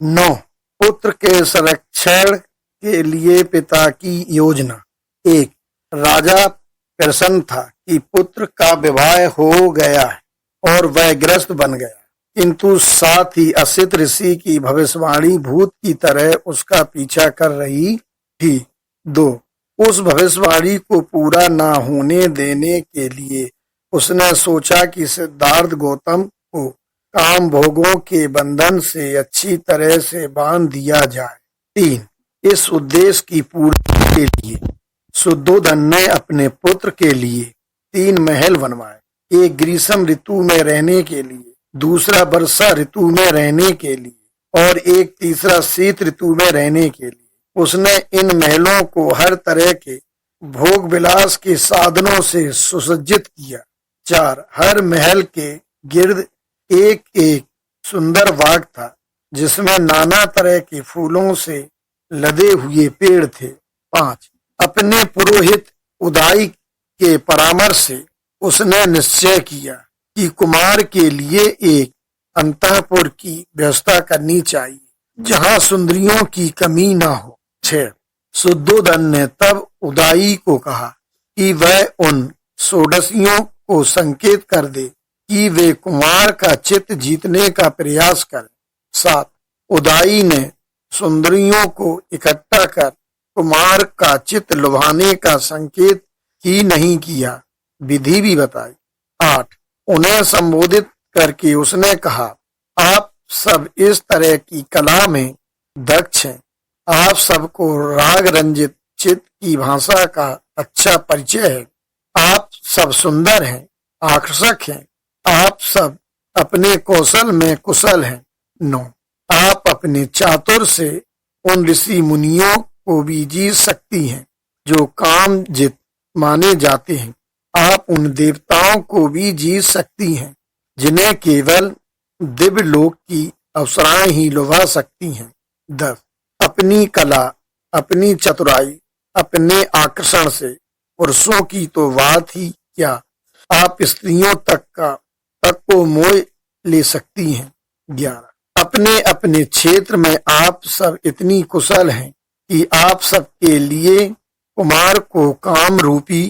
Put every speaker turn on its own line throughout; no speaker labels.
9 पुत्र के संरक्षण के लिए पिता की योजना। एक राजा प्रसन्न था कि पुत्र का विवाह हो गया है और वह ग्रस्त बन गया, किंतु साथ ही असित ऋषि की भविष्यवाणी भूत की तरह उसका पीछा कर रही थी। 2 उस भविष्यवाणी को पूरा न होने देने के लिए उसने सोचा कि सिद्धार्थ गौतम को काम भोगों के बंधन से अच्छी तरह से बांध दिया जाए। 3 इस उद्देश्य की पूर्ति के लिए शुद्धोधन ने अपने पुत्र के लिए 3 महल बनवाए, एक ग्रीष्म ऋतु में रहने के लिए, दूसरा वर्षा ऋतु में रहने के लिए और एक तीसरा शीत ऋतु में रहने के लिए। उसने इन महलों को हर तरह के भोग विलास के साधनों से सुसज्जित किया। 4 हर महल के गिर्द एक एक सुंदर बाग था, जिसमें नाना तरह के फूलों से लदे हुए पेड़ थे। 5 अपने पुरोहित उदाई के परामर्श से उसने निश्चय किया कि कुमार के लिए एक अंतःपुर की व्यवस्था करनी चाहिए, जहां सुंदरियों की कमी न हो। 6 शुद्धोधन ने तब उदाई को कहा कि वह उन षोडशियों को संकेत कर दे कि वे कुमार का चित्त जीतने का प्रयास करें। 7 उदाई ने सुंदरियों को इकट्ठा कर कुमार का चित्त लुभाने का संकेत ही नहीं किया, विधि भी बताई। 8 उन्हें संबोधित करके उसने कहा, आप सब इस तरह की कला में दक्ष हैं, आप सबको राग रंजित चित्त की भाषा का अच्छा परिचय है, आप सब सुंदर हैं, आकर्षक हैं, आप सब अपने कौशल में कुशल हैं। 9 आप अपने चातुर से उन ऋषि मुनियों को भी जीत सकती हैं जो काम जित माने जाते हैं, आप उन देवताओं को भी जीत सकती हैं जिन्हें केवल दिव्य लोक की अप्सराएं ही लुभा सकती हैं। 10 अपनी कला, अपनी चतुराई, अपने आकर्षण से पुरुषों की तो बात ही क्या, आप स्त्रियों तक को मोह ले सकती हैं। 11 अपने अपने क्षेत्र में आप सब इतनी कुशल हैं कि आप सब के लिए कुमार को काम रूपी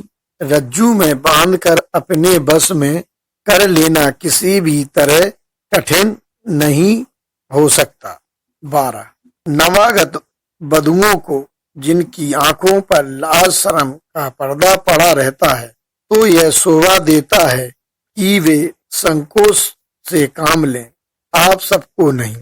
रज्जू में बांधकर अपने बस में कर लेना किसी भी तरह कठिन नहीं हो सकता। 12 नवागत वधुओं को जिनकी आंखों पर लाज शर्म का पर्दा पड़ा रहता है, तो यह शोभा देता है कि वे संकोच से काम लें, आप सबको नहीं।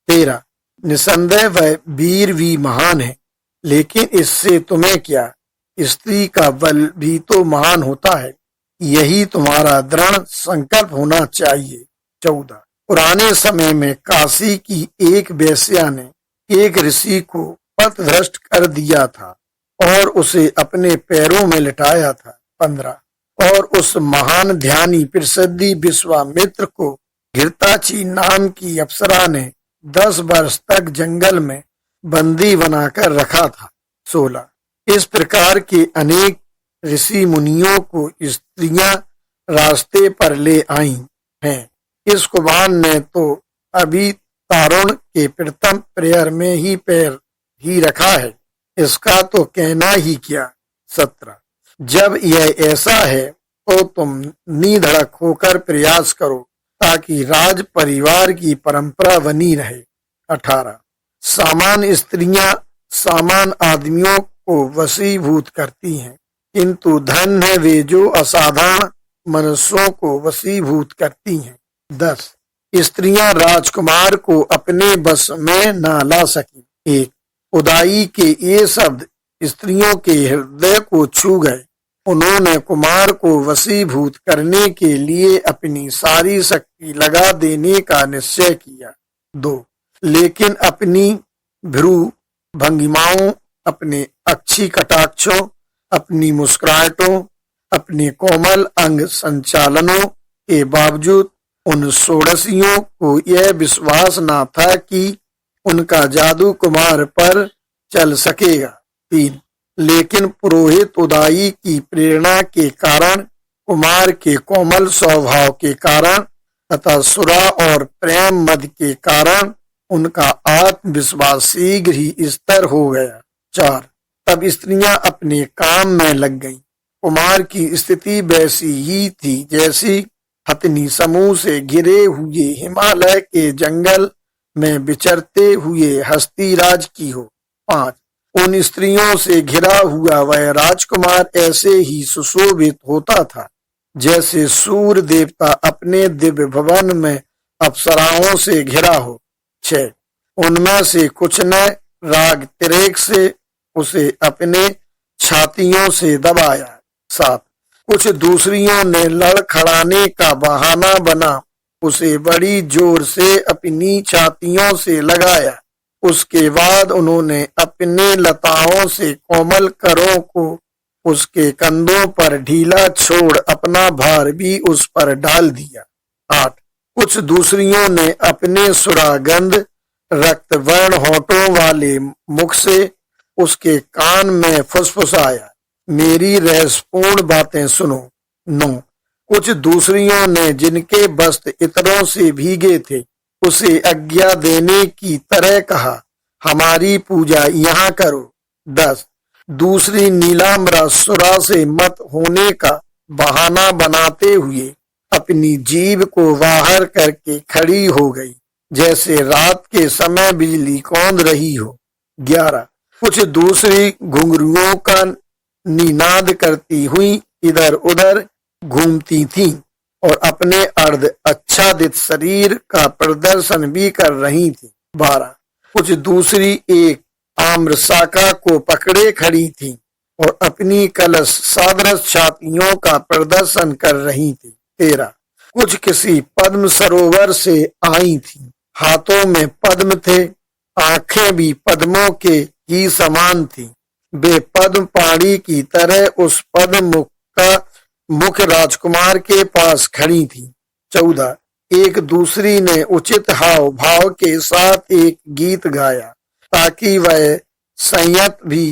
13 निसंदेह वह वीर भी महान है, लेकिन इससे तुम्हें क्या, स्त्री का बल भी तो महान होता है, यही तुम्हारा दृढ़ संकल्प होना चाहिए। 14 पुराने समय में काशी की एक वेश्या ने एक ऋषि को पथभ्रष्ट कर दिया था और उसे अपने पैरों में लिटाया था। 15 और उस महान ध्यानी प्रसिद्धि विश्वामित्र को घृताची नाम की अप्सरा ने 10 वर्ष तक जंगल में बंदी बनाकर रखा था। 16 इस प्रकार के अनेक ऋषि मुनियों को स्त्रियां रास्ते पर ले आई हैं। इस कुमार ने तो अभी तारुण के प्रथम प्रहर में ही पैर ही रखा है, इसका तो कहना ही क्या। 17 जब यह ऐसा है तो तुम निधड़क होकर प्रयास करो ताकि राज परिवार की परंपरा बनी रहे। 18 सामान्य स्त्रियां सामान्य आदमियों को वशीभूत करती हैं, किंतु धन है वे जो असाधारण मनुष्यों को वशीभूत करती हैं। 10 स्त्रियां राजकुमार को अपने बस में न ला सकी। 1 उदाई के ये शब्द स्त्रियों के हृदय को छू गए, उन्होंने कुमार को वशीभूत करने के लिए अपनी सारी शक्ति लगा देने का निश्चय किया। 2 लेकिन अपनी भ्रू भंगिमाओं, अपने अक्षी कटाक्षों, अपनी मुस्कुराहटों, अपने कोमल अंग संचालनों के बावजूद उन षोडशियों को यह विश्वास न था कि उनका जादू कुमार पर चल सकेगा। 3 लेकिन पुरोहित उदाई की प्रेरणा के कारण, कुमार के कोमल स्वभाव के कारण तथा सुरा और प्रेम मद के कारण उनका आत्मविश्वास शीघ्र ही स्थिर हो गया। 4. तब स्त्रियां अपने काम में लग गईं। कुमार की स्थिति वैसी ही थी जैसी हथिनी समूह से घिरे हुए हिमालय के जंगल में विचरते हुए हस्तिराज की हो। 5. उन स्त्रियों से घिरा हुआ वह राजकुमार ऐसे ही सुशोभित होता था जैसे सूर्य देवता अपने दिव्य भवन में अप्सराओं से घिरा हो। 6. उनमें से कुछ ने राग तिरेक से उसे अपने छातियों से दबाया। 7. कुछ दूसरियों ने लड़खड़ाने का बहाना बना उसे बड़ी जोर से अपनी छातियों से लगाया। उसके बाद उन्होंने अपने लताओं से कोमल करों को उसके कंधों पर ढीला छोड़ अपना भार भी उस पर डाल दिया। 8. कुछ दूसरियों ने अपने सुरागंध रक्त वर्ण होठों वाले मुख से उसके कान में फुसफुसाया, मेरी रहस्यपूर्ण बातें सुनो। 9. कुछ दूसरियों ने जिनके वस्त्र इतरों से भीगे थे उसे आज्ञा देने की तरह कहा, हमारी पूजा यहाँ करो। 10. दूसरी नीलाम्बरा सुरा से मत होने का बहाना बनाते हुए अपनी जीभ को बाहर करके खड़ी हो गई जैसे रात के समय बिजली कौंध रही हो। 11. कुछ दूसरी घुंघरुओं का निनाद करती हुई इधर उधर घूमती थीं और अपने अर्ध आच्छादित शरीर का प्रदर्शन भी कर रही थीं। 12. कुछ दूसरी एक आम्र शाखा को पकड़े खड़ी थीं और अपनी कलश सादृश छातियों का प्रदर्शन कर रही थीं। 13. कुछ किसी पद्म सरोवर से आई थीं, हाथों में पद्म थे, आंखें भी पद्मों के ही समान थी। वे पद्म पाणी की तरह उस पद्म मुख का मुख राजकुमार के पास खड़ी थी। 14. एक दूसरी ने उचित हाव भाव के साथ एक गीत गाया ताकि वह संयत भी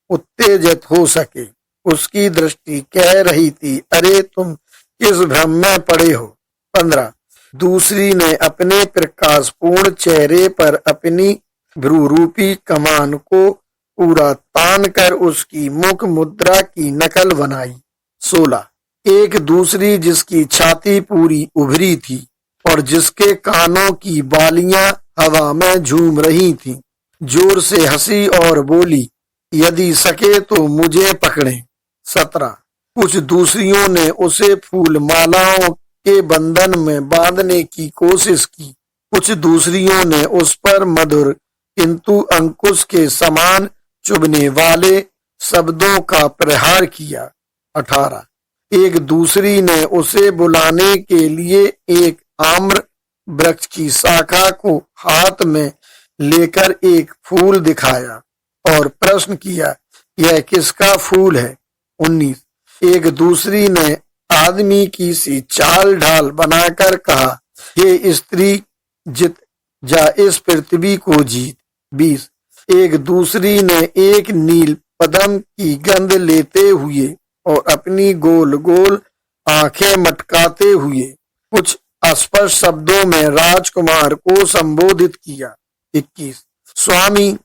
उत्तेजित हो सके। उसकी दृष्टि कह रही थी, अरे तुम किस भ्रम में पड़े हो। 15. दूसरी ने अपने प्रकाशपूर्ण चेहरे पर अपनी भ्रूरूपी कमान को पूरा तान कर उसकी मुख मुद्रा की नकल बनाई। 16. एक दूसरी जिसकी छाती पूरी उभरी थी और जिसके कानों की बालियां हवा में झूम रही थीं, जोर से हंसी और बोली, यदि सके तो मुझे पकड़ें। 17. कुछ दूसरियों ने उसे फूल मालाओं के बंधन में बांधने की कोशिश की। कुछ दूसरियों ने उस पर मधुर किंतु अंकुश के समान चुभने वाले शब्दों का प्रहार किया। 18. एक दूसरी ने उसे बुलाने के लिए एक आम्र वृक्ष की शाखा को हाथ में लेकर एक फूल दिखाया और प्रश्न किया, यह किसका फूल है। 19. एक दूसरी ने आदमी की सी चाल ढाल बनाकर कहा, ये स्त्री जित जा इस पृथ्वी को जीत। 20. एक दूसरी ने एक नील पद्म की गंध लेते हुए और अपनी गोल गोल आंखें मटकाते हुए कुछ अस्पष्ट शब्दों में राजकुमार को संबोधित किया। 21. स्वामी,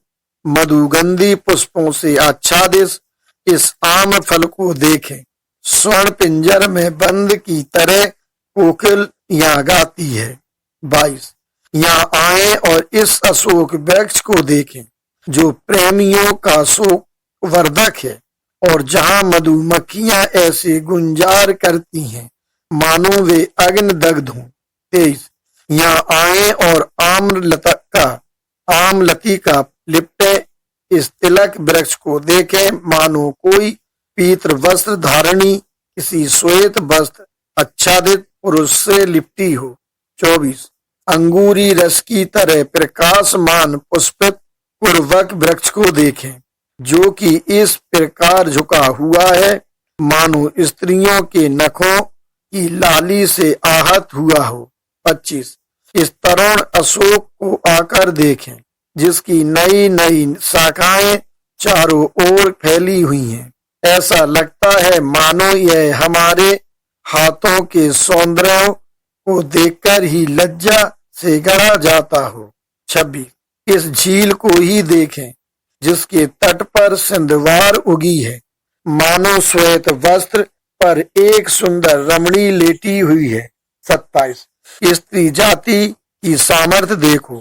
मधुगंधी पुष्पों से आच्छादित इस आम फल को देखें, स्वर्ण पिंजर में बंद की तरह कोकिल यहाँ गाती है। 22. यहाँ आए और इस अशोक वृक्ष को देखें जो प्रेमियों का शोक वर्धक है और जहाँ मधुमक्खियां ऐसे गुंजार करती हैं मानो वे अग्नि दग्ध हों। 23. यहाँ आए और आमलती का लिपटे इस तिलक वृक्ष को देखें मानो कोई पीत्र वस्त्र धारणी किसी श्वेत वस्त्र आच्छादित पुरुष से लिपटी हो। 24. अंगूरी रस की तरह प्रकाशमान पुष्पित पूर्वक वृक्ष को देखें जो कि इस प्रकार झुका हुआ है मानो स्त्रियों के नखों की लाली से आहत हुआ हो। 25. इस तरुण अशोक को आकर देखें जिसकी नई नई शाखाएं चारों ओर फैली हुई हैं, ऐसा लगता है मानो यह हमारे हाथों के सौंदर्य को देखकर ही लज्जा से गड़ा जाता हो। 26 इस झील को ही देखें जिसके तट पर सिंधवार उगी है, मानो श्वेत वस्त्र पर एक सुंदर रमणी लेटी हुई है। 27 स्त्री जाति की सामर्थ्य देखो,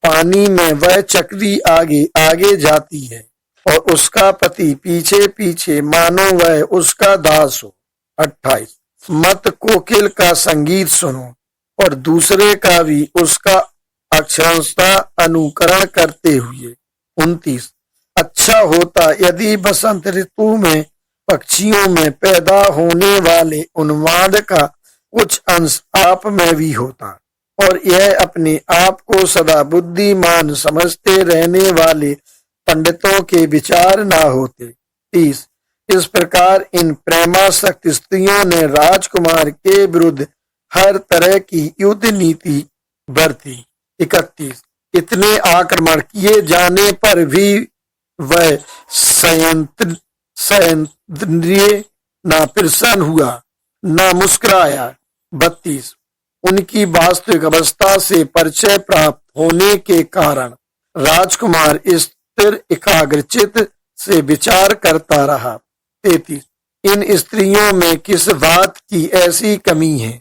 पानी में वह चक्री आगे आगे जाती है और उसका पति पीछे पीछे, मानो वह उसका दास हो। 28 मत कोकिल का संगीत सुनो और दूसरे का भी उसका अक्षरशः अनुकरण करते हुए। 29 अच्छा होता यदि बसंत ऋतु में पक्षियों में पैदा होने वाले उन्माद का कुछ अंश आप में भी होता और यह अपने आप को सदा बुद्धिमान समझते रहने वाले पंडितों के विचार ना होते। 30 इस प्रकार इन प्रेमासक्त स्त्रियों ने राजकुमार के विरुद्ध हर तरह की युद्ध नीति बरती। 31 इतने आक्रमण किए जाने पर भी वह संयंत्रिय न प्रसन्न हुआ न मुस्कुराया। 32 उनकी वास्तविक अवस्था से परिचय प्राप्त होने के कारण राजकुमार स्थिर एकाग्रचित्त से विचार करता रहा। 33 इन स्त्रियों में किस बात की ऐसी कमी है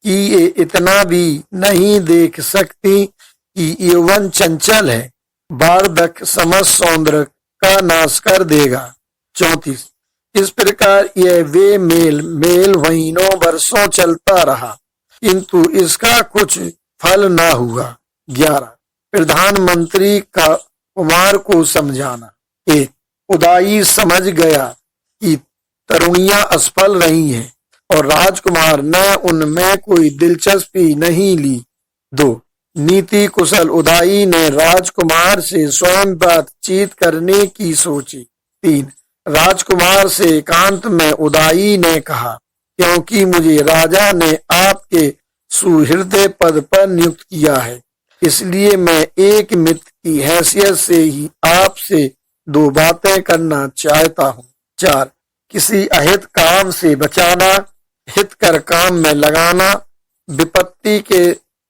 कि ये इतना भी नहीं देख सकती कि यौवन चंचल है, वार्धक्य समस्त सौंदर्य का नाश कर देगा। 34 इस प्रकार यह वे मेल महीनों वर्षों चलता रहा किंतु इसका कुछ फल न हुआ। 11 प्रधानमंत्री का कुमार को समझाना। 1 उदाई समझ गया कि तरुणियां असफल रही हैं और राजकुमार ने उनमें कोई दिलचस्पी नहीं ली। 2 नीति कुशल उदाई ने राजकुमार से स्वयं बातचीत करने की सोची। 3 राजकुमार से एकांत में उदाई ने कहा, क्योंकि मुझे राजा ने आपके सुहृदय पद पर नियुक्त किया है, इसलिए मैं एक मित्र की हैसियत से ही आपसे 2 बातें करना चाहता हूँ। 4 किसी अहित काम से बचाना, हित कर काम में लगाना,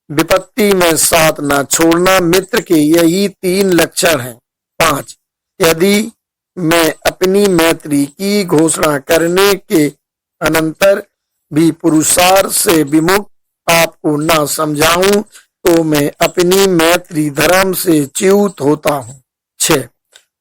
विपत्ति में साथ न छोड़ना, मित्र के यही 3 लक्षण हैं। 5 यदि मैं अपनी मैत्री की घोषणा करने के अनंतर भी पुरुषार्थ से विमुख आपको न समझाऊं तो मैं अपनी मैत्री धर्म से च्युत होता हूँ। 6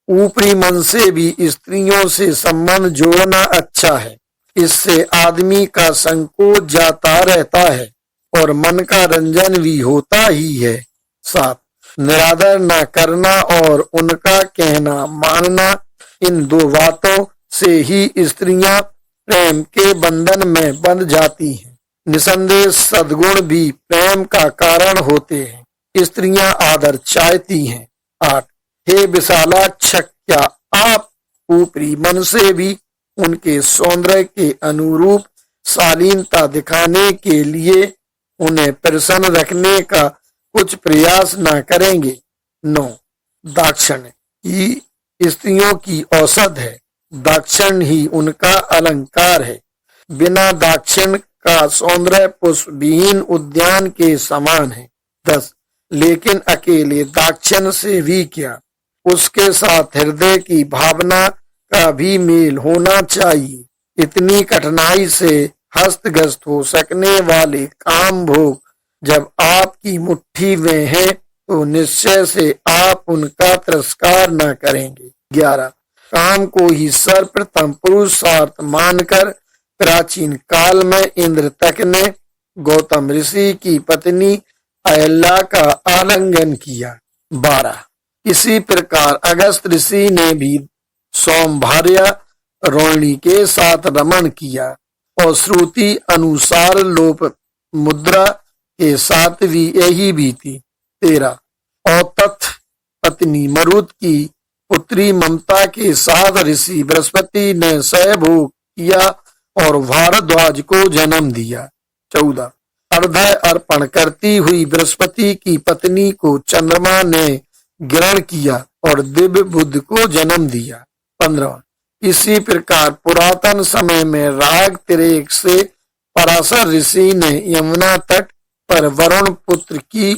ऊपरी मन से भी स्त्रियों से संबंध जोड़ना अच्छा है, इससे आदमी का संकोच जाता रहता है और मन का रंजन भी होता ही है। 7 निरादर न करना और उनका कहना मानना, इन 2 बातों से ही स्त्रियां प्रेम के बंधन में बंध जाती हैं। निसंदेह सद्गुण भी प्रेम का कारण होते हैं, स्त्रियां आदर चाहती हैं। 8 हे विशालाक्ष, क्या आप ऊपरी मन से भी उनके सौंदर्य के अनुरूप शालीनता दिखाने के लिए उन्हें प्रसन्न रखने का कुछ प्रयास न करेंगे। 9 दाक्षिण्य ही स्त्रियों की औषध है, दाक्षिण्य ही उनका अलंकार है। बिना दाक्षिण्य का सौंदर्य पुष्प विहीन उद्यान के समान है। 10 लेकिन अकेले दाक्षिण्य से भी क्या, उसके साथ हृदय की भावना का भी मेल होना चाहिए। इतनी कठिनाई से हस्तगत हो सकने वाले काम भोग जब आपकी मुट्ठी में है तो निश्चय से आप उनका तिरस्कार न करेंगे। 11 काम को ही सर्वप्रथम पुरुषार्थ मानकर प्राचीन काल में इंद्र तक ने गौतम ऋषि की पत्नी अहल्या का आलिंगन किया। 12 इसी प्रकार अगस्त ऋषि ने भी सौम्भार्या रोहिणी के साथ रमण किया और श्रुति अनुसार लोप मुद्रा के साथ भी यही भी थी। 13 औतथ पत्नी मरुत की पुत्री ममता के साथ ऋषि बृहस्पति ने सहभोग किया और भारद्वाज को जन्म दिया। 14 अर्घ्य अर्पण करती हुई बृहस्पति की पत्नी को चंद्रमा ने ग्रहण किया और दिव्य बुद्ध को जन्म दिया। 15 इसी प्रकार पुरातन समय में राग तिरेक से पराशर ऋषि ने यमुना तट पर वरुण पुत्र की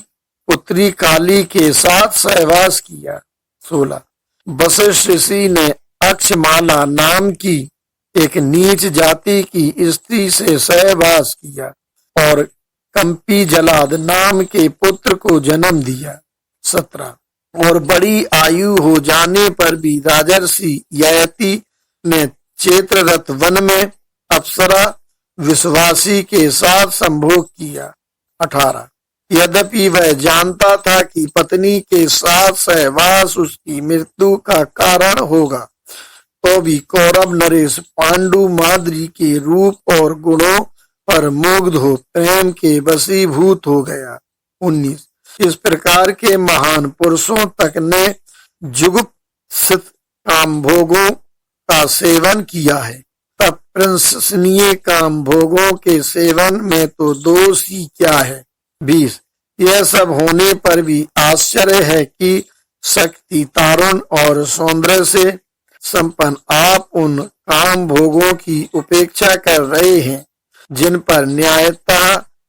पुत्री काली के साथ सहवास किया। 16 वशिष्ठ ऋषि ने अक्षमाला नाम की एक नीच जाति की स्त्री से सहवास किया और कंपी जलाद नाम के पुत्र को जन्म दिया। 17 और बड़ी आयु हो जाने पर भी राजर्षि ययति ने चेत्ररथ वन में अप्सरा विश्वासी के साथ संभोग किया। 18 यद्यपि वह जानता था कि पत्नी के साथ सहवास उसकी मृत्यु का कारण होगा, तो भी कौरव नरेश पांडु माद्री के रूप और गुणों पर मुग्ध हो प्रेम के वशीभूत हो गया। 19 इस प्रकार के महान पुरुषों तक ने जुगुप्सित काम भोगों का सेवन किया है, तब प्रशंसनीय काम भोगों के सेवन में तो दोष ही क्या है। 20 यह सब होने पर भी आश्चर्य है कि शक्ति तारुण और सौंदर्य से संपन्न आप उन काम भोगों की उपेक्षा कर रहे हैं जिन पर न्यायतः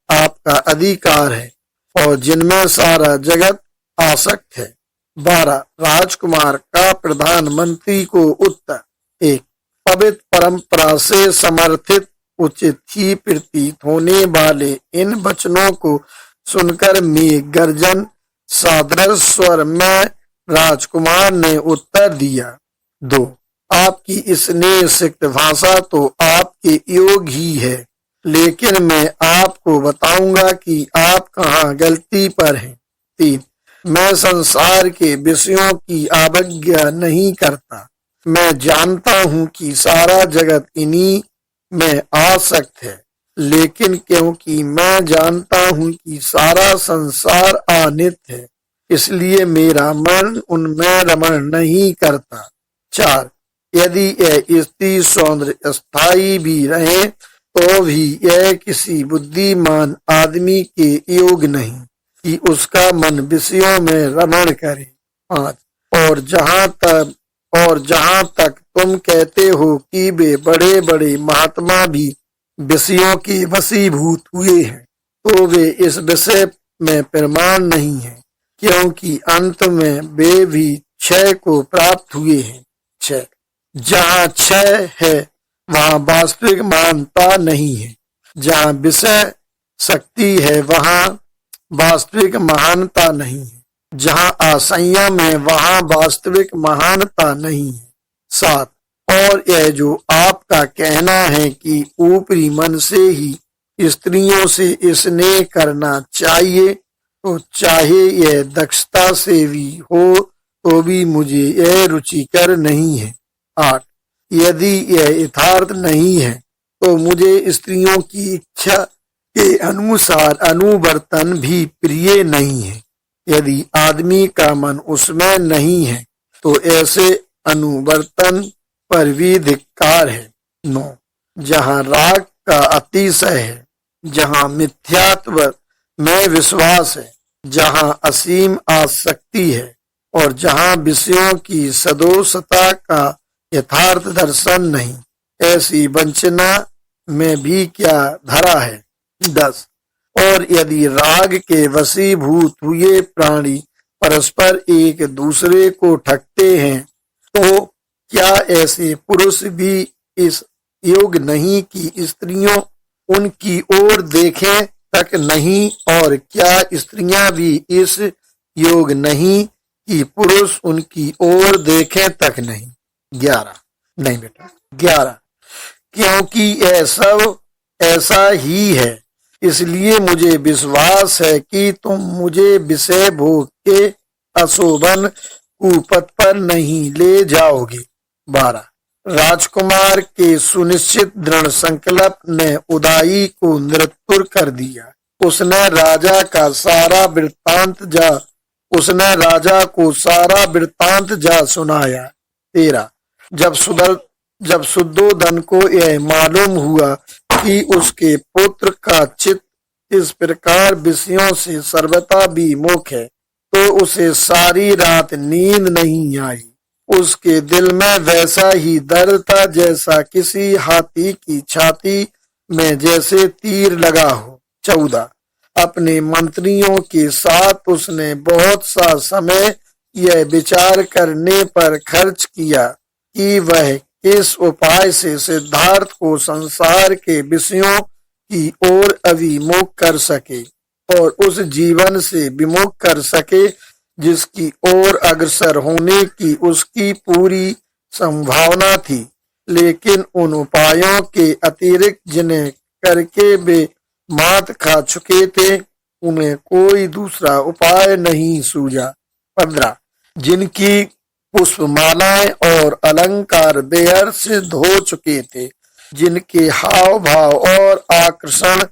आपका अधिकार है और जिनमें सारा जगत आसक्त है। 12 राजकुमार का प्रधानमंत्री को उत्तर। 1 पवित्र परंपरा से समर्थित उचित ही प्रतीत होने वाले इन वचनों को सुनकर मेघ गर्जन सादृश स्वर में राजकुमार ने उत्तर दिया। 2 आपकी स्नेह सिक्त भाषा तो आपके योग ही है, लेकिन मैं आपको बताऊंगा कि आप कहाँ गलती पर हैं। 3 मैं संसार के विषयों की अवज्ञा नहीं करता। मैं जानता हूँ कि सारा जगत इन्हीं में आसक्त है, लेकिन क्योंकि मैं जानता हूँ कि सारा संसार अनित्य है, इसलिए मेरा मन उनमें रमण नहीं करता। 4 यदि यह स्त्री सौंदर्य स्थायी भी रहे तो भी यह किसी बुद्धिमान आदमी के योग नहीं कि उसका मन विषयों में रमण करे। 5 और जहाँ तक तुम कहते हो कि वे बड़े बड़े महात्मा भी विषयों के वशीभूत हुए हैं, तो वे इस विषय में प्रमाण नहीं है, क्योंकि अंत में वे भी क्षय को प्राप्त हुए हैं। 6 जहाँ क्षय है वहाँ वास्तविक महानता नहीं है, जहाँ विषय शक्ति है वहाँ वास्तविक महानता नहीं है, जहाँ असंयम है वहाँ वास्तविक महानता नहीं है। 7 और यह जो आपका कहना है कि ऊपरी मन से ही स्त्रियों से स्नेह करना चाहिए, तो चाहे यह दक्षता से भी हो तो भी मुझे यह रुचिकर नहीं है। 8 यदि यह यथार्थ नहीं है तो मुझे स्त्रियों की इच्छा के अनुसार अनुवर्तन भी प्रिय नहीं है। यदि आदमी का मन उसमें नहीं है तो ऐसे अनुवर्तन पर भी धिक्कार है। 9 जहाँ राग का अतिशय है, जहाँ मिथ्यात्व में विश्वास है, जहाँ असीम आसक्ति है और जहाँ विषयों की सदोषता का यथार्थ दर्शन नहीं, ऐसी वंचना में भी क्या धरा है। 10 और यदि राग के वशीभूत हुए प्राणी परस्पर एक दूसरे को ठगते हैं, तो क्या ऐसे पुरुष भी इस योग नहीं कि स्त्रियों उनकी ओर देखें तक नहीं, और क्या स्त्रियां भी इस योग नहीं कि पुरुष उनकी ओर देखें तक नहीं। 11 नहीं बेटा 11 क्योंकि यह सब ऐसा ही है, इसलिए मुझे विश्वास है कि तुम मुझे विषय भोग के अशोभन कुपथ पर नहीं ले जाओगे। 12 राजकुमार के सुनिश्चित दृढ़ संकल्प ने उदाई को निरुत्तर कर दिया। उसने राजा को सारा वृत्तांत जा सुनाया। 13 जब शुद्धोधन को यह मालूम हुआ कि उसके पुत्र का चित्त इस प्रकार विषयों से सर्वथा विमुख है, तो उसे सारी रात नींद नहीं आई। उसके दिल में वैसा ही दर्द था जैसा किसी हाथी की छाती में जैसे तीर लगा हो। 14 अपने मंत्रियों के साथ उसने बहुत सा समय यह विचार करने पर खर्च किया कि वह इस उपाय से सिद्धार्थ को संसार के विषयों की ओर अभिमुख कर सके और उस जीवन से विमुख कर सके जिसकी ओर अग्रसर होने की उसकी पूरी संभावना थी। लेकिन उन उपायों के अतिरिक्त जिन्हें करके वे मात खा चुके थे, उन्हें कोई दूसरा उपाय नहीं सूझा। 15 जिनकी पुष्पमालाएं और अलंकार बेहद सिद्ध हो चुके थे, जिनके हाव भाव और आकर्षण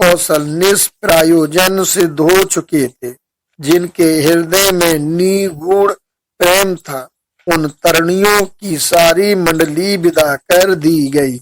कौशल निष्प्रयोजन सिद्ध हो चुके थे, जिनके हृदय में निगूढ़ प्रेम था, उन तरुणियों की सारी मंडली विदा कर दी गई।